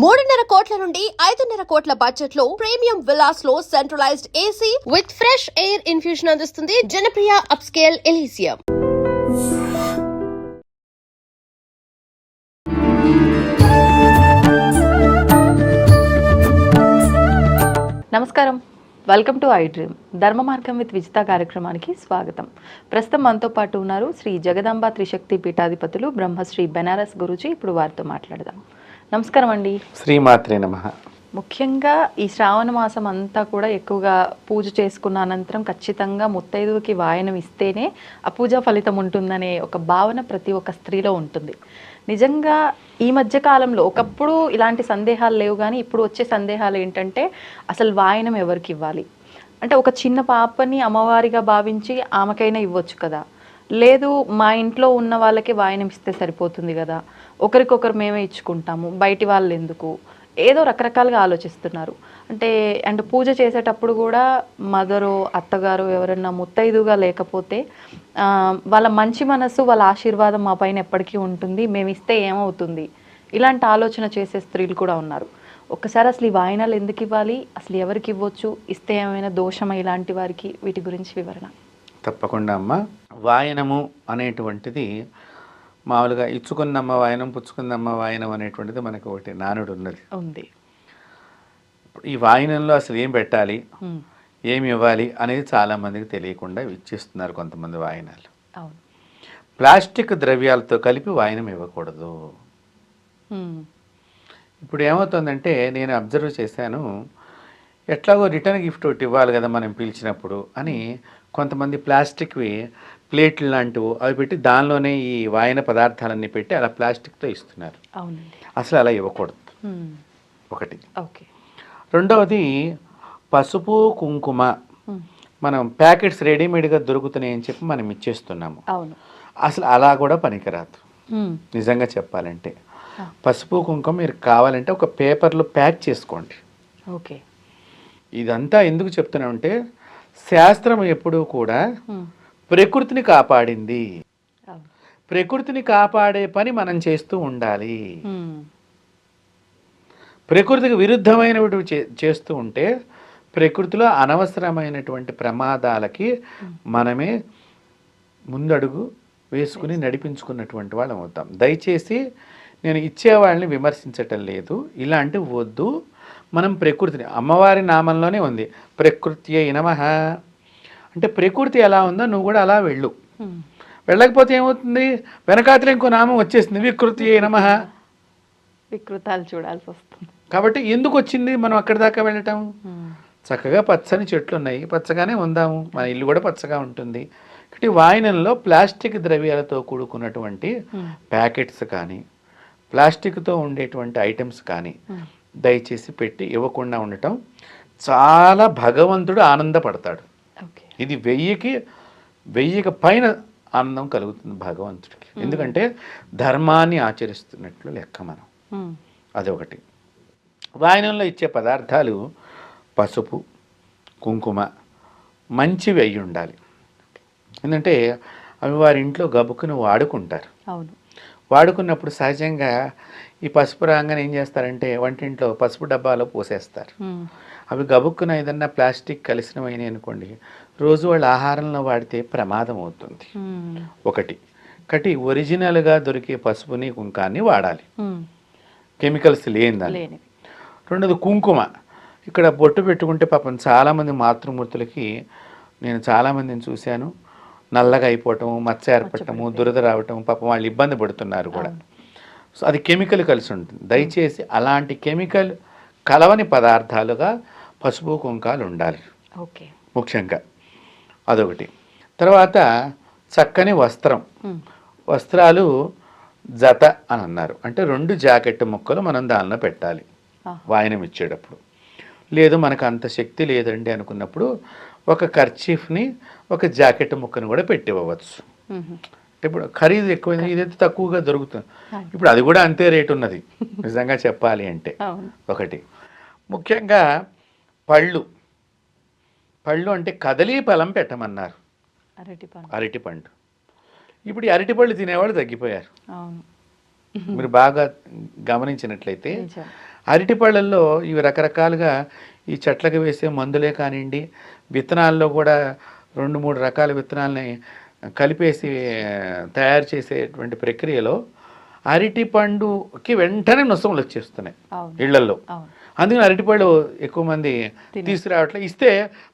3.5 కోట్ల నుండి 5.5 కోట్ల బడ్జెట్ లో ప్రీమియం విల్లాస్ లో centralised AC with fresh air infusion అందిస్తుంది జనప్రియ అప్స్కేల్ ఎలీసియం. నమస్కారం, వెల్కమ్ టు ఐ డ్రీమ్. ధర్మ మార్గం విత్ విజిత కార్యక్రమానికి స్వాగతం. ప్రస్తుతం మనతో పాటు ఉన్నారు శ్రీ జగదాంబ త్రిశక్తి పీఠాధిపతులు బ్రహ్మశ్రీ బెనారస్ గురూజీ. ఇప్పుడు వారితో మాట్లాడదాం. నమస్కారం అండి. శ్రీమాత్రే నమః. ముఖ్యంగా ఈ శ్రావణ మాసం అంతా కూడా ఎక్కువగా పూజ చేసుకున్న అనంతరం ఖచ్చితంగా ముత్తైదువుకి వాయనం ఇస్తేనే ఆ పూజా ఫలితం ఉంటుందనే ఒక భావన ప్రతి ఒక్క స్త్రీలో ఉంటుంది. నిజంగా ఈ మధ్య కాలంలో ఒకప్పుడు ఇలాంటి సందేహాలు లేవు, కానీ ఇప్పుడు వచ్చే సందేహాలు ఏంటంటే అసలు వాయనం ఎవరికి ఇవ్వాలి అంటే, ఒక చిన్న పాపని అమ్మవారిగా భావించి ఆమెకైనా ఇవ్వచ్చు కదా, లేదు మా ఇంట్లో ఉన్న వాళ్ళకి వాయనం ఇస్తే సరిపోతుంది కదా, ఒకరికొకరు మేమే ఇచ్చుకుంటాము, బయటి వాళ్ళు ఎందుకు, ఏదో రకరకాలుగా ఆలోచిస్తున్నారు. అండ్ పూజ చేసేటప్పుడు కూడా మదరు అత్తగారు ఎవరన్నా ముత్తైదుగా లేకపోతే వాళ్ళ మంచి మనసు, వాళ్ళ ఆశీర్వాదం మా పైన ఎప్పటికీ ఉంటుంది, మేము ఇస్తే ఏమవుతుంది, ఇలాంటి ఆలోచన చేసే స్త్రీలు కూడా ఉన్నారు. ఒక్కసారి అసలు ఈ వాయనాలు ఎందుకు ఇవ్వాలి, అసలు ఎవరికి ఇవ్వచ్చు, ఇస్తే ఏమైనా దోషమా ఇలాంటి వారికి, వీటి గురించి వివరణ. తప్పకుండా అమ్మ. వాయనము అనేటువంటిది మామూలుగా ఇచ్చుకున్నమ్మ వాయనం, పుచ్చుకున్నమ్మ వాయనం అనేటువంటిది మనకు ఒకటి నానుడు ఉంది. ఈ వాయనంలో అసలు ఏం పెట్టాలి, ఏమి ఇవ్వాలి అనేది చాలామందికి తెలియకుండా ఇచ్చేస్తున్నారు కొంతమంది వాయనాలు. ప్లాస్టిక్ ద్రవ్యాలతో కలిపి వాయనం ఇవ్వకూడదు. ఇప్పుడు ఏమవుతుందంటే, నేను అబ్జర్వ్ చేశాను, ఎట్లాగో రిటర్న్ గిఫ్ట్ ఒకటి ఇవ్వాలి కదా మనం పిలిచినప్పుడు అని కొంతమంది ప్లాస్టిక్వి ప్లేట్లు లాంటివి అవి పెట్టి దానిలోనే ఈ వాయన పదార్థాలన్నీ పెట్టి అలా ప్లాస్టిక్తో ఇస్తున్నారు. అసలు అలా ఇవ్వకూడదు ఒకటి. రెండవది పసుపు కుంకుమ మనం ప్యాకెట్స్ రెడీమేడ్గా దొరుకుతున్నాయి అని చెప్పి మనం ఇచ్చేస్తున్నాము. అసలు అలా కూడా పనికిరాదు. నిజంగా చెప్పాలంటే పసుపు కుంకుమ మీరు కావాలంటే ఒక పేపర్లో ప్యాక్ చేసుకోండి. ఇదంతా ఎందుకు చెప్తున్నామంటే, శాస్త్రం ఎప్పుడూ కూడా ప్రకృతిని కాపాడింది, ప్రకృతిని కాపాడే పని మనం చేస్తూ ఉండాలి. ప్రకృతికి విరుద్ధమైనటువంటి చేస్తూ ఉంటే ప్రకృతిలో అనవసరమైనటువంటి ప్రమాదాలకి మనమే ముందడుగు వేసుకుని నడిపించుకున్నటువంటి వాళ్ళం అవుతాం. దయచేసి నేను ఇచ్చేవాళ్ళని విమర్శించటం లేదు, ఇలాంటివి వద్దు. మనం ప్రకృతిని, అమ్మవారి నామంలోనే ఉంది ప్రకృత్యై నమః అంటే ప్రకృతి ఎలా ఉందో నువ్వు కూడా అలా వెళ్ళు. వెళ్ళకపోతే ఏమవుతుంది, వెనకాతలో ఇంకో నామం వచ్చేసింది వికృత్యై నమః, వికృతాలు చూడాల్సి వస్తుంది. కాబట్టి ఎందుకు వచ్చింది మనం అక్కడి దాకా వెళ్ళటం? చక్కగా పచ్చని చెట్లు ఉన్నాయి, పచ్చగానే ఉందాము, మన ఇల్లు కూడా పచ్చగా ఉంటుంది. కాబట్టి వాయనంలో ప్లాస్టిక్ ద్రవ్యాలతో కూడుకున్నటువంటి ప్యాకెట్స్ కానీ ప్లాస్టిక్తో ఉండేటువంటి ఐటమ్స్ కానీ దయచేసి పెట్టి ఇవ్వకుండా ఉండటం. చాలా భగవంతుడు ఆనందపడతాడు. ఇది 1000కి పైన ఆనందం కలుగుతుంది భగవంతుడికి. ఎందుకంటే ధర్మాన్ని ఆచరిస్తున్నట్లు లెక్క మనం. అదొకటి. వాయనంలో ఇచ్చే పదార్థాలు పసుపు కుంకుమ మంచివి అయి ఉండాలి. ఎందుకంటే అవి వారి ఇంట్లో గబుక్కును వాడుకుంటారు. వాడుకున్నప్పుడు సహజంగా ఈ పసుపు రాగానే ఏం చేస్తారంటే వంటింట్లో పసుపు డబ్బాలో పోసేస్తారు. అవి గబుక్కున ఏదన్నా ప్లాస్టిక్ కలిసినవైనాయి అనుకోండి, రోజు వాళ్ళ ఆహారంలో వాడితే ప్రమాదం అవుతుంది. ఒకటి. కాబట్టి ఒరిజినల్గా దొరికే పసుపుని కుంకాన్ని వాడాలి, కెమికల్స్ లేని. రెండోది కుంకుమ. ఇక్కడ బొట్టు పెట్టుకుంటే పాపం చాలామంది మాతృమూర్తులకి నేను చాలామందిని చూశాను, నల్లగా అయిపోవటము, మచ్చ ఏర్పడటము, దురద రావటం, పాపం వాళ్ళు ఇబ్బంది పడుతున్నారు కూడా. సో అది కెమికల్ కలిసి ఉంటుంది. దయచేసి అలాంటి కెమికల్ కలవని పదార్థాలుగా పసుపు కుంకాలు ఉండాలి ముఖ్యంగా. అదొకటి. తర్వాత చక్కని వస్త్రాలు జత అని అన్నారు. అంటే 2 జాకెట్ ముక్కలు మనం దానిలో పెట్టాలి వాయనం ఇచ్చేటప్పుడు. లేదు మనకు అంత శక్తి లేదండి అనుకున్నప్పుడు ఒక కర్చీఫ్ని, ఒక జాకెట్ ముక్కను కూడా పెట్టివ్వచ్చు. ఇప్పుడు ఖరీదు ఎక్కువైంది, ఇదైతే తక్కువగా దొరుకుతుంది. ఇప్పుడు అది కూడా అంతే రేటు ఉన్నది నిజంగా చెప్పాలి అంటే. ఒకటి. ముఖ్యంగా పళ్ళు అంటే కదలీ ఫలం పెట్టమన్నారు, అరటిపండు. ఇప్పుడు ఈ అరటిపళ్ళు తినేవాళ్ళు తగ్గిపోయారు. మీరు బాగా గమనించినట్లయితే అరటిపళ్ళల్లో ఇవి రకరకాలుగా ఈ చెట్లకు వేసే మందులే కానివ్వండి, విత్తనాల్లో కూడా 2-3 రకాల విత్తనాలని కలిపేసి తయారు చేసేటువంటి ప్రక్రియలో అరటి పండుకి వెంటనే నొసములు వచ్చేస్తున్నాయి ఇళ్లల్లో. అందుకని అరటిపళ్ళు ఎక్కువ మంది తీసుకురావట్లే, ఇస్తే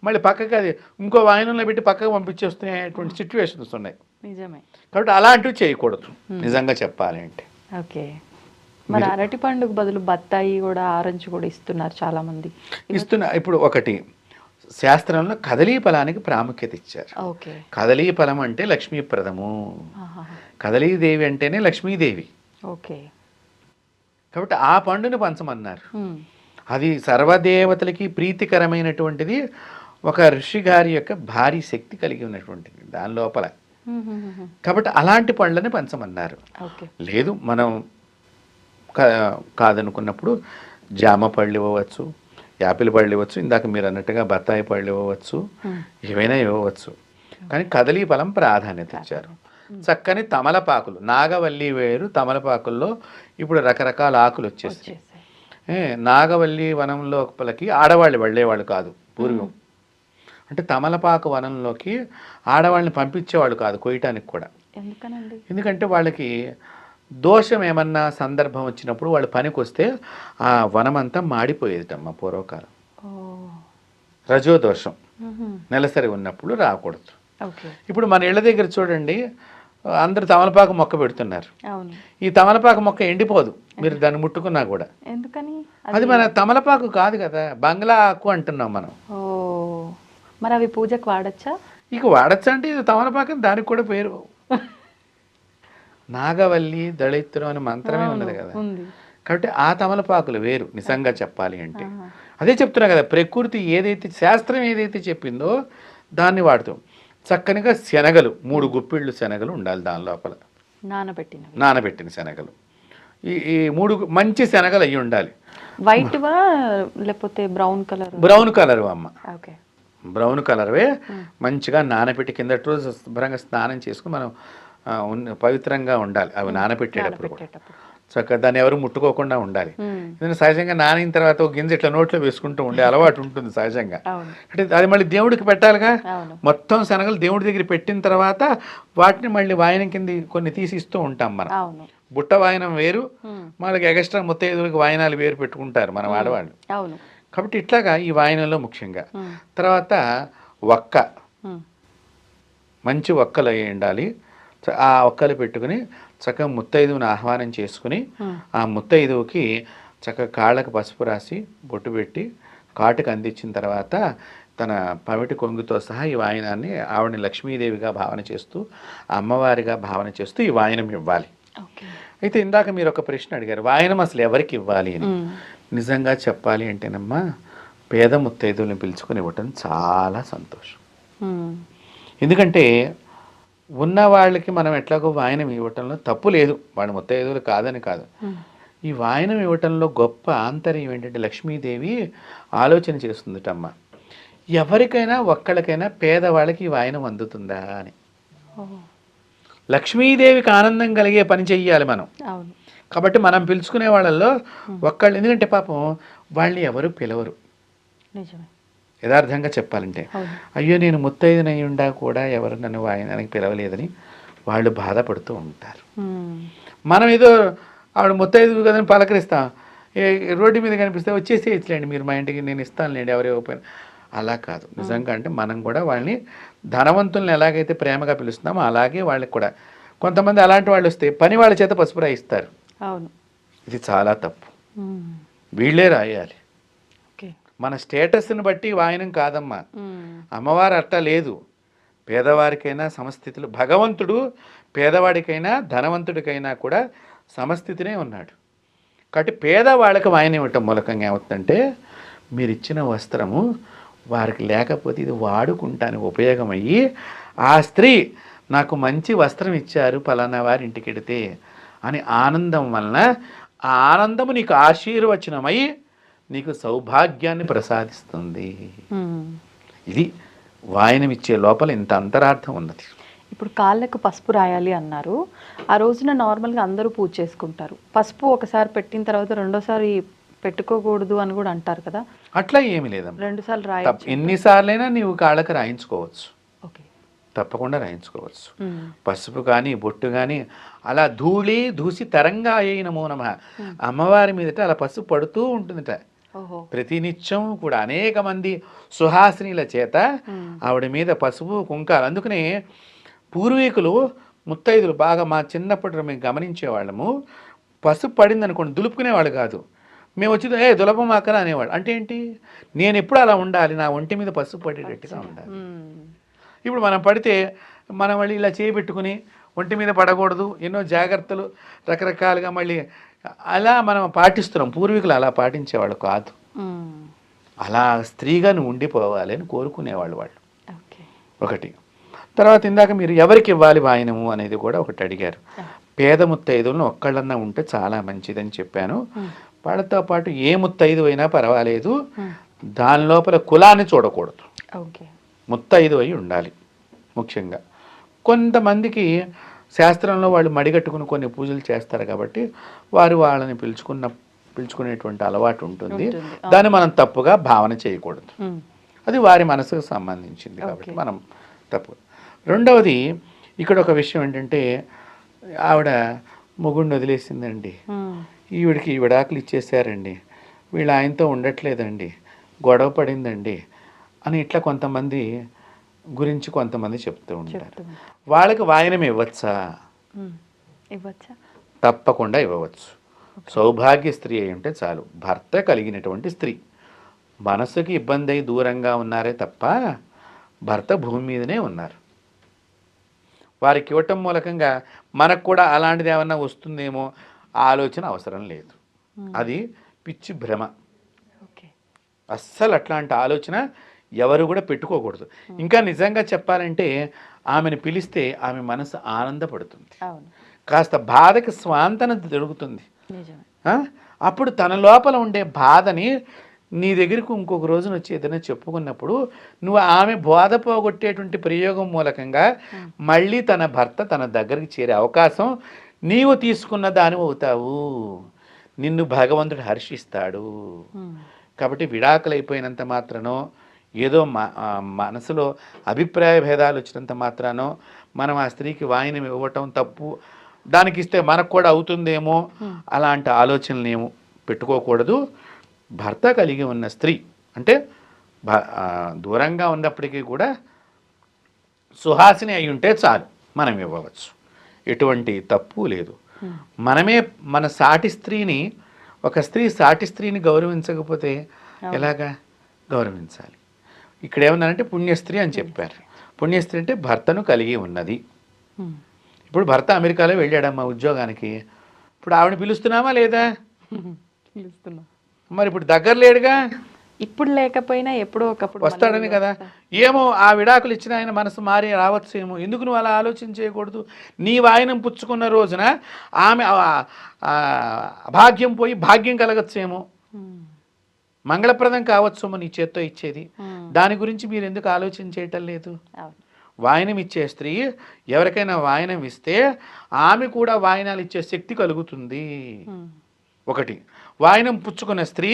మళ్ళీ పక్కకి అది ఇంకో వాయినంలో పెట్టి పక్కకు పంపించేస్తున్నటువంటి సిచ్యువేషన్స్ ఉన్నాయి. నిజమే. కాబట్టి అలాంటివి చేయకూడదు నిజంగా చెప్పాలి అంటే. ఓకే. మరి అరటి పండుగ బదులు బత్తాయి కూడా, ఆరెంజ్ కూడా ఇస్తున్నారు చాలా మంది. ఇప్పుడు ఒకటి శాస్త్రంలో కదలీ ఫలానికి ప్రాముఖ్యత ఇచ్చారు. ఓకే. కదలీ ఫలం అంటే లక్ష్మీప్రదము, కదలీదేవి అంటేనే లక్ష్మీదేవి. ఓకే. కాబట్టి ఆ పండుని పంచమన్నారు. అది సర్వదేవతలకి ప్రీతికరమైనటువంటిది, ఒక ఋషి గారి యొక్క భారీ శక్తి కలిగి ఉన్నటువంటిది దాని లోపల. కాబట్టి అలాంటి పండ్లని పంచమన్నారు. లేదు మనం కాదనుకున్నప్పుడు జామ పళ్ళు ఇవ్వవచ్చు, యాపిల్ పళ్ళు ఇవ్వచ్చు, ఇందాక మీరు అన్నట్టుగా బత్తాయి పళ్ళు ఇవ్వవచ్చు, ఏవైనా ఇవ్వవచ్చు. కానీ కదలీ ఫలం ప్రాధాన్యత ఇచ్చారు. చక్కని తమలపాకులు, నాగవల్లి వేరు తమలపాకుల్లో ఇప్పుడు రకరకాల ఆకులు వచ్చేసాయి. నాగవల్లి వనం లోపలికి ఆడవాళ్ళు వెళ్ళేవాళ్ళు కాదు పూర్వం. అంటే తమలపాకు వనంలోకి ఆడవాళ్ళని పంపించేవాళ్ళు కాదు కొయ్యటానికి కూడా. ఎందుకంటే వాళ్ళకి దోషం ఏమన్నా సందర్భం వచ్చినప్పుడు వాళ్ళు పనికి వస్తే ఆ వనమంతా మాడిపోయేదిటమ్మా పూర్వకాలం. రజోదోషం నెలసరి ఉన్నప్పుడు రాకూడదు. ఇప్పుడు మన ఇళ్ళ దగ్గర చూడండి, అందరు తమలపాకు మొక్క పెడుతున్నారు. ఈ తమలపాకు మొక్క ఎండిపోదు మీరు దాన్ని ముట్టుకున్నా కూడా. ఎందుకని? అది మన తమలపాకు కాదు కదా, బంగ్లా ఆకు అంటున్నాం మనం. మరి అవి పూజకు వాడచ్చా? ఇక వాడచ్చా అంటే ఇది తమలపాకు, దానికి కూడా పేరు నాగవల్లి దళిత్రం అని మంత్రమే ఉన్నది కదా. కాబట్టి ఆ తమలపాకులు వేరు నిజంగా చెప్పాలి అంటే. అదే చెప్తున్నా కదా, ప్రకృతి ఏదైతే శాస్త్రం ఏదైతే చెప్పిందో దాన్ని చక్కనిగా శనగలు 3 గుప్పిళ్ళు శనగలు ఉండాలి దాని లోపల, నానబెట్టిన శనగలు. ఈ 3 మంచి శనగలు అయ్యి ఉండాలి. వైట్వా లేకపోతే బ్రౌన్ కలర్? బ్రౌన్ కలర్ అమ్మ. ఓకే. బ్రౌన్ కలర్వే మంచిగా నానబెట్టి కిందటి రోజు శుభ్రంగా స్నానం చేసుకుని మనం పవిత్రంగా ఉండాలి అవి నానబెట్టేటప్పుడు. చక్కగా దాన్ని ఎవరు ముట్టుకోకుండా ఉండాలి. ఎందుకంటే సహజంగా నానిన తర్వాత ఒక గింజ ఇట్లా నోట్లో వేసుకుంటూ ఉండే అలవాటు ఉంటుంది సహజంగా. అంటే అది మళ్ళీ దేవుడికి పెట్టాలిగా. మొత్తం శనగలు దేవుడి దగ్గర పెట్టిన తర్వాత వాటిని మళ్ళీ వాయనం కింద కొన్ని తీసి ఇస్తూ ఉంటాం మనం. బుట్ట వాయనం వేరు, మనకి ఎక్స్ట్రా ముత్తైదువులకి వాయనాలు వేరు పెట్టుకుంటారు మన ఆడవాళ్ళు. కాబట్టి ఇట్లాగా ఈ వాయనంలో ముఖ్యంగా. తర్వాత వక్క, మంచి వక్కలు అయి ఉండాలి. ఆ ఒక్కలు పెట్టుకుని చక్కగా ముత్తైదువుని ఆహ్వానం చేసుకుని ఆ ముత్తైదువుకి చక్కగా కాళ్ళకు పసుపు రాసి బొట్టు పెట్టి కాటుకు అందించిన తర్వాత తన పమిటి కొంగుతో సహా ఈ వాయనాన్ని ఆవిడని లక్ష్మీదేవిగా భావన చేస్తూ, అమ్మవారిగా భావన చేస్తూ ఈ వాయనం ఇవ్వాలి. అయితే ఇందాక మీరు ఒక ప్రశ్న అడిగారు, వాయనం అసలు ఎవరికి ఇవ్వాలి అని. నిజంగా చెప్పాలి అంటేనమ్మా, పేద ముత్తైదువులను పిలుచుకొని ఇవ్వటం చాలా సంతోషం. ఎందుకంటే ఉన్న వాళ్ళకి మనం ఎట్లాగో వాయనం ఇవ్వటంలో తప్పు లేదు, వాళ్ళ ముత్తైదువులు కాదని కాదు. ఈ వాయనం ఇవ్వటంలో గొప్ప ఆంతర్యం ఏంటంటే లక్ష్మీదేవి ఆలోచన చేస్తుందటమ్మ, ఎవరికైనా ఒక్కళ్ళకైనా పేదవాళ్ళకి ఈ వాయనం అందుతుందా అని. లక్ష్మీదేవికి ఆనందం కలిగే పని చెయ్యాలి మనం. కాబట్టి మనం పిలుచుకునే వాళ్ళల్లో ఒక్కళ్ళు, ఎందుకంటే పాపం వాళ్ళని ఎవరు పిలవరు. యథార్థంగా చెప్పాలంటే, అయ్యో నేను ముత్తైదునై ఉండా కూడా ఎవరు నన్ను వాయనానికి పిలవలేదని వాళ్ళు బాధపడుతూ ఉంటారు. మనం ఏదో ఆవిడ ముత్తైదు కదని పలకరిస్తాం, రోడ్డు మీద కనిపిస్తే వచ్చేసి ఇచ్చలేండి మీరు మా ఇంటికి, నేను ఇస్తానులేండి ఎవరే ఓపెన్. అలా కాదు నిజంగా. అంటే మనం కూడా వాళ్ళని ధనవంతుల్ని ఎలాగైతే ప్రేమగా పిలుస్తున్నామో అలాగే వాళ్ళకి కూడా. కొంతమంది అలాంటి వాళ్ళు వస్తే పని వాళ్ళ చేత పసుపు రాయిస్తారు. ఇది చాలా తప్పు, వీళ్ళే రాయాలి. మన స్టేటస్ని బట్టి వాయనం కాదమ్మా. అమ్మవారు అట్లా లేదు. పేదవారికైనా సమస్థితులు, భగవంతుడు పేదవాడికైనా ధనవంతుడికైనా కూడా సమస్థితినే ఉన్నాడు. కాబట్టి పేదవాళ్ళకి వాయనం ఇవ్వటం మూలకంగా ఏమవుతుందంటే, మీరు ఇచ్చిన వస్త్రము వారికి లేకపోతే ఇది వాడుకుంటానికి ఉపయోగమయ్యి, ఆ స్త్రీ నాకు మంచి వస్త్రం ఇచ్చారు పలానా వారి ఇంటికి వెడితే అని ఆనందం వలన ఆ ఆనందము నీకు ఆశీర్వచనమై నీకు సౌభాగ్యాన్ని ప్రసాదిస్తుంది. ఇది వాయనం ఇచ్చే లోపల ఇంత అంతరార్థం ఉన్నది. ఇప్పుడు కాళ్ళకు పసుపు రాయాలి అన్నారు. ఆ రోజున నార్మల్గా అందరూ పూజ చేసుకుంటారు. పసుపు ఒకసారి పెట్టిన తర్వాత రెండోసారి పెట్టుకోకూడదు అని కూడా అంటారు కదా, అట్లా ఏమీ లేదమ్మా. 2 సార్లు రాయొచ్చు. ఎన్నిసార్లైనా నీవు కాళ్ళకి రాయించుకోవచ్చు, ఓకే. తప్పకుండా రాయించుకోవచ్చు. పసుపు కానీ బొట్టు కానీ అలా దూసి తరంగా అయిన నమః అమ్మవారి మీదట అలా పసుపు పడుతూ ఉంటుందిట ప్రతినిత్యం కూడా. అనేక మంది సుహాసినిల చేత ఆవిడ మీద పసుపు కుంకాలు. అందుకనే పూర్వీకులు ముత్తైదులు బాగా మా చిన్నప్పటి మేము గమనించేవాళ్ళము, పసుపు పడింది అనుకోండి దులుపుకునేవాళ్ళు కాదు. మేము వచ్చి దులపమాకర అనేవాళ్ళు. అంటే ఏంటి, నేను ఎప్పుడు అలా ఉండాలి, నా ఒంటి మీద పసుపు పడేటట్టుగా ఉండాలి. ఇప్పుడు మనం పడితే మనం మళ్ళీ ఇలా చేయబెట్టుకుని ఒంటి మీద పడకూడదు, ఎన్నో జాగ్రత్తలు రకరకాలుగా మళ్ళీ అలా మనం పాటిస్తున్నాం. పూర్వీకులు అలా పాటించేవాళ్ళు కాదు. అలా స్త్రీగా నువ్వు ఉండిపోవాలి అని కోరుకునేవాళ్ళు వాళ్ళు. ఒకటి. తర్వాత ఇందాక మీరు ఎవరికి ఇవ్వాలి వాయినము అనేది కూడా ఒకటి అడిగారు. పేద ముత్తైదువులను ఒక్కళ్ళన్నా ఉంటే చాలా మంచిదని చెప్పాను. వాళ్ళతో పాటు ఏ ముత్తైదు అయినా పర్వాలేదు, దాని లోపల కులాన్ని చూడకూడదు, ముత్తైదు అయి ఉండాలి. ముఖ్యంగా కొంతమందికి శాస్త్రంలో వాళ్ళు మడిగట్టుకుని కొన్ని పూజలు చేస్తారు కాబట్టి వారు వాళ్ళని పిలుచుకునేటువంటి అలవాటు ఉంటుంది. దాన్ని మనం తప్పుగా భావన చేయకూడదు, అది వారి మనసుకు సంబంధించింది కాబట్టి మనం తప్పు. రెండవది ఇక్కడ ఒక విషయం ఏంటంటే, ఆవిడ మొగుడిని వదిలేసిందండి, ఈవిడికి విడాకులు ఇచ్చేసారండి, వీళ్ళు ఆయనతో ఉండట్లేదండి, గొడవ పడిందండి అని ఇట్లా కొంతమంది గురించి కొంతమంది చెప్తూ ఉంటారు. వాళ్ళకి వాయనం ఇవ్వచ్చా? తప్పకుండా ఇవ్వవచ్చు. సౌభాగ్య స్త్రీ అయి ఉంటే చాలు, భర్త కలిగినటువంటి స్త్రీ. మనసుకి ఇబ్బంది అయి దూరంగా ఉన్నారే తప్ప భర్త భూమి మీదనే ఉన్నారు. వారికి ఇవ్వటం మూలకంగా మనకు కూడా అలాంటిది ఏమన్నా వస్తుందేమో ఆలోచన అవసరం లేదు. అది పిచ్చి భ్రమ. అస్సలు అట్లాంటి ఆలోచన ఎవరు కూడా పెట్టుకోకూడదు. ఇంకా నిజంగా చెప్పాలంటే ఆమెను పిలిస్తే ఆమె మనసు ఆనందపడుతుంది, కాస్త బాధకి స్వాంతన దొరుకుతుంది. అప్పుడు తన లోపల ఉండే బాధని నీ దగ్గరకు ఇంకొక రోజున వచ్చి ఏదైనా చెప్పుకున్నప్పుడు నువ్వు ఆమె బోధ పోగొట్టేటువంటి ప్రయోగం మూలకంగా మళ్ళీ తన భర్త తన దగ్గరికి చేరే అవకాశం నీవు తీసుకున్న దాని అవుతావు. నిన్ను భగవంతుడు హర్షిస్తాడు. కాబట్టి విడాకులు అయిపోయినంత మాత్రానో, ఏదో మనసులో అభిప్రాయ భేదాలు వచ్చినంత మాత్రానో మనం ఆ స్త్రీకి వాయినం ఇవ్వటం తప్పు, దానికి ఇస్తే మనకు కూడా అవుతుందేమో అలాంటి ఆలోచనలు ఏమో పెట్టుకోకూడదు. భర్త కలిగి ఉన్న స్త్రీ అంటే దూరంగా ఉన్నప్పటికీ కూడా సుహాసిని అయి ఉంటే చాలు, మనం ఇవ్వవచ్చు, ఎటువంటి తప్పు లేదు. మనమే మన సాటి స్త్రీని, ఒక స్త్రీ సాటి స్త్రీని గౌరవించకపోతే ఎలాగా గౌరవించాలి? ఇక్కడ ఏమన్నారంటే పుణ్యస్త్రీ అని చెప్పారు. పుణ్యస్త్రీ అంటే భర్తను కలిగి ఉన్నది. ఇప్పుడు భర్త అమెరికాలో వెళ్ళాడమ్మా ఉద్యోగానికి, ఇప్పుడు ఆవిడ పిలుస్తున్నామా లేదా? పిలుస్తున్నాం. మరి ఇప్పుడు దగ్గర లేడుగా, ఇప్పుడు లేకపోయినా ఎప్పుడో ఒకప్పుడు వస్తాడని కదా. ఏమో ఆ విడాకులు ఇచ్చిన ఆయన మనసు మారి రావచ్చు ఏమో. ఎందుకు నువ్వు అలా ఆలోచన చేయకూడదు? నీ వాయినం పుచ్చుకున్న రోజున ఆమె అభాగ్యం పోయి భాగ్యం కలగచ్చేమో, మంగళప్రదం కావచ్చేమో నీ చేత్తో ఇచ్చేది. దాని గురించి మీరు ఎందుకు ఆలోచన చేయటం లేదు? వాయినం ఇచ్చే స్త్రీ ఎవరికైనా వాయినం ఇస్తే ఆమె కూడా వాయినాలు ఇచ్చే శక్తి కలుగుతుంది. ఒకటి. వాయినం పుచ్చుకున్న స్త్రీ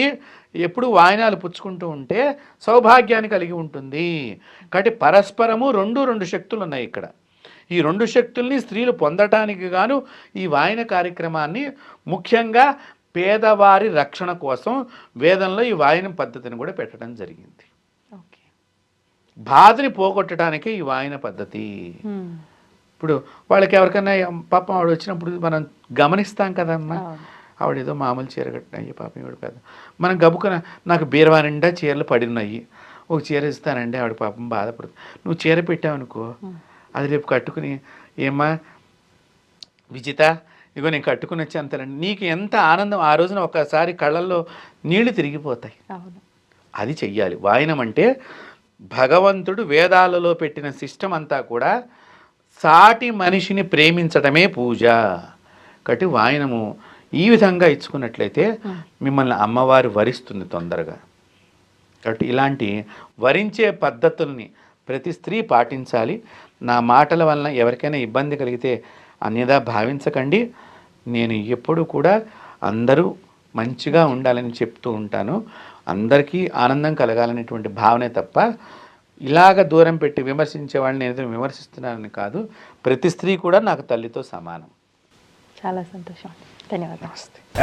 ఎప్పుడు వాయినాలు పుచ్చుకుంటూ ఉంటే సౌభాగ్యాన్ని కలిగి ఉంటుంది. కాబట్టి పరస్పరము రెండు శక్తులు ఉన్నాయి ఇక్కడ. ఈ రెండు శక్తుల్ని స్త్రీలు పొందటానికి గాను ఈ వాయన కార్యక్రమాన్ని ముఖ్యంగా పేదవారి రక్షణ కోసం వేదంలో ఈ వాయనం పద్ధతిని కూడా పెట్టడం జరిగింది. బాధని పోగొట్టడానికే ఈ వాయన పద్ధతి. ఇప్పుడు వాళ్ళకి ఎవరికైనా పాపం ఆవిడ వచ్చినప్పుడు మనం గమనిస్తాం కదమ్మా, ఆవిడ ఏదో మామూలు చీర కట్టినాయి, పాపం ఇవిడ పెద్ద, మనం గబుకున నాకు బీరువా నిండా చీరలు పడినాయి, ఒక చీర ఇస్తానండి, ఆవిడ పాపం బాధపడుతుంది. నువ్వు చీర పెట్టావనుకో, అది రేపు కట్టుకుని ఏమ్మా విజిత ఇగో నేను కట్టుకుని వచ్చి అంతేనండి, నీకు ఎంత ఆనందం ఆ రోజున ఒకసారి కళ్ళల్లో నీళ్లు తిరిగిపోతాయి. అది చెయ్యాలి. వాయనం అంటే భగవంతుడు వేదాలలో పెట్టిన సిస్టమ్ అంతా కూడా సాటి మనిషిని ప్రేమించడమే పూజ. కాబట్టి వాయనము ఈ విధంగా ఇచ్చుకున్నట్లయితే మిమ్మల్ని అమ్మవారు వరిస్తుంది తొందరగా. కాబట్టి ఇలాంటి వరించే పద్ధతుల్ని ప్రతి స్త్రీ పాటించాలి. నా మాటల వలన ఎవరికైనా ఇబ్బంది కలిగితే అన్యదా భావించకండి. నేను ఎప్పుడు కూడా అందరూ మంచిగా ఉండాలని చెప్తూ ఉంటాను. అందరికీ ఆనందం కలగాలనేటువంటి భావనే తప్ప ఇలాగ దూరం పెట్టి విమర్శించే వాళ్ళని నేను విమర్శిస్తున్నానని కాదు. ప్రతి స్త్రీ కూడా నాకు తల్లితో సమానం. చాలా సంతోషం. ధన్యవాదాలు.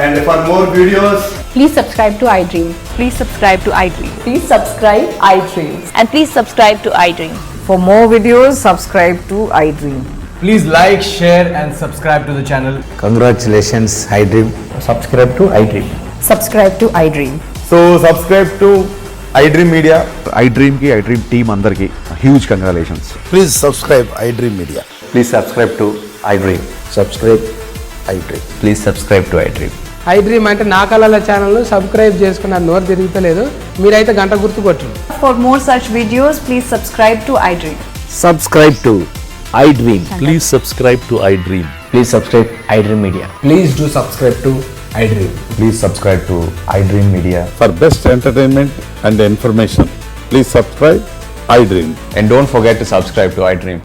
And for more videos, Please subscribe to iDream. Please subscribe to iDream. Please subscribe iDream. and please subscribe to iDream. For more videos, subscribe to iDream. please like, share and subscribe to the channel. Congratulations, iDream. Subscribe to iDream. Subscribe to iDream. So subscribe to iDream Media. iDream ki iDream team andarki huge congratulations. Please subscribe iDream Media. Please subscribe to iDream. Subscribe iDream. Please subscribe to iDream. iDream అంటే నా కళల channel subscribe చేసుకున్న నోరు తిరుగుతలేదు. మీరైతే గంట గుర్తు కొట్టండి. For more such videos, please subscribe to iDream. Subscribe to iDream. Please subscribe to iDream. Please subscribe iDream Media. Please do subscribe to iDream. Please subscribe to iDream Media. For best entertainment and information, please subscribe iDream. And don't forget to subscribe to iDream.